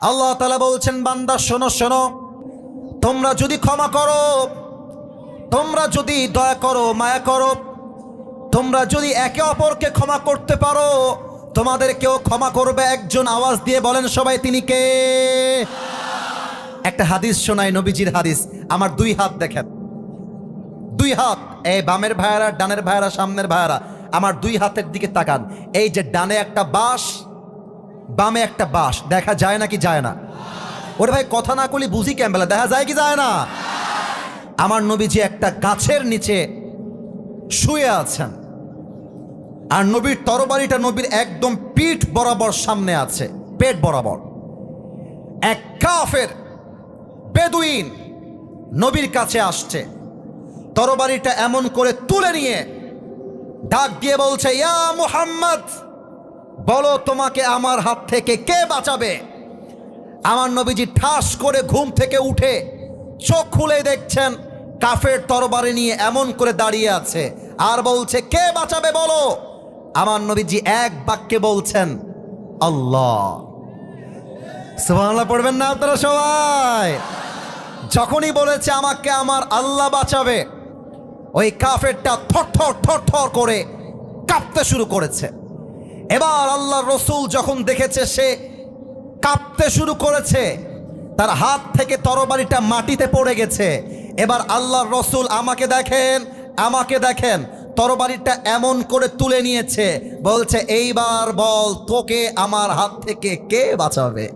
আল্লাহ তাআলা বলছেন, বান্দা শোনো শোনো, তোমরা যদি ক্ষমা করো, তোমরা যদি দয়া করো, মায়া করো, তোমরা যদি একে অপরকে ক্ষমা করতে পারো, তোমাদেরকেও ক্ষমা করবে একজন। আওয়াজ দিয়ে বলেন সবাই, তিনি কে? একটা হাদিস শোনাই, নবীজির হাদিস। আমার দুই হাত দেখেন, দুই হাত, এই বামের ভাইয়ারা, ডানের ভাইয়ারা, সামনের ভাইয়ারা, আমার দুই হাতের দিকে তাকান। এই যে ডানে একটা বাঁশ, বামে একটা বাঁশ, দেখা যায় নাকি যায় না? ওরে ভাই, কথা না করলে বুঝি ক্যাম্বেলা, দেখা যায় কি যায় না? আমার নবীজি একটা গাছের নিচে শুয়ে আছেন, আর নবীর তরবারিটা নবীর একদম পিঠ বরাবর সামনে আছে, পেট বরাবর। এক কাফের বেদুইন নবীর কাছে আসছে, তরবারিটা এমন করে তুলে নিয়ে ডাক দিয়ে বলছে, ইয়া মুহাম্মদ, বলো তোমাকে আমার হাত থেকে কে বাঁচাবে? আমার নবীজি ঠাস করে ঘুম থেকে উঠে চোখ খুলে দেখছেন কাফের তরবারি নিয়ে এমন করে দাঁড়িয়ে আছে, আর বলছে, কে বাঁচাবে বলো? আমার নবীজি এক বাক্যে বলছেন, আল্লাহ। সুবহানাল্লাহ পড়বেন না আপনারা সবাই? যখনই বলেছে আমাকে আমার আল্লাহ বাঁচাবে, ওই কাফেরটা থরথর করে কাঁপতে শুরু করেছে। এবার আল্লাহর রসুল যখন দেখেছে সে কাঁপতে শুরু করেছে, তার হাত থেকে তরবারিটা মাটিতে পড়ে গেছে। এবার আল্লাহর রসুল আমাকে দেখেন, আমাকে দেখেন, তরবারিটা এমন করে তুলে নিয়েছে, বলছে, এইবার বল তোকে আমার হাত থেকে কে বাঁচাবে?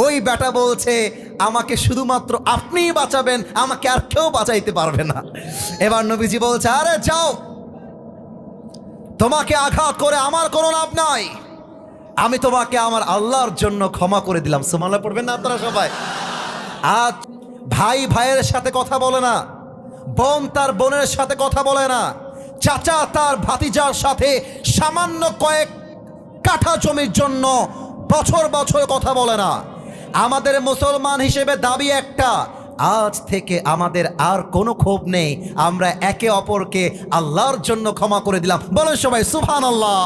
ওই বেটা বলছে, আমাকে শুধুমাত্র আপনিই বাঁচাবেন, আমাকে আর কেউ বাঁচাইতে পারবে না। এবার নবীজি বলছে, আরে যাও, তোমাকে আঘাত করে আমার কোনো লাভ নাই, আমি তোমাকে আমার আল্লাহর জন্য ক্ষমা করে দিলাম। সুবহানাল্লাহ পড়বেন না আপনারা সবাই? আজ ভাই ভাইয়ের সাথে কথা বলে না, বোন তার বোনের সাথে কথা বলে না, চাচা তার ভাতিজার সাথে সামান্য কয়েক কাঠা জমির জন্য বছর বছর কথা বলে না। আমাদের মুসলমান হিসেবে দাবি একটা, আজ থেকে আমাদের আর কোনো ক্ষোভ নেই, আমরা একে অপরকে আল্লাহর জন্য ক্ষমা করে দিলাম। বলেন সবাই সুবহানাল্লাহ।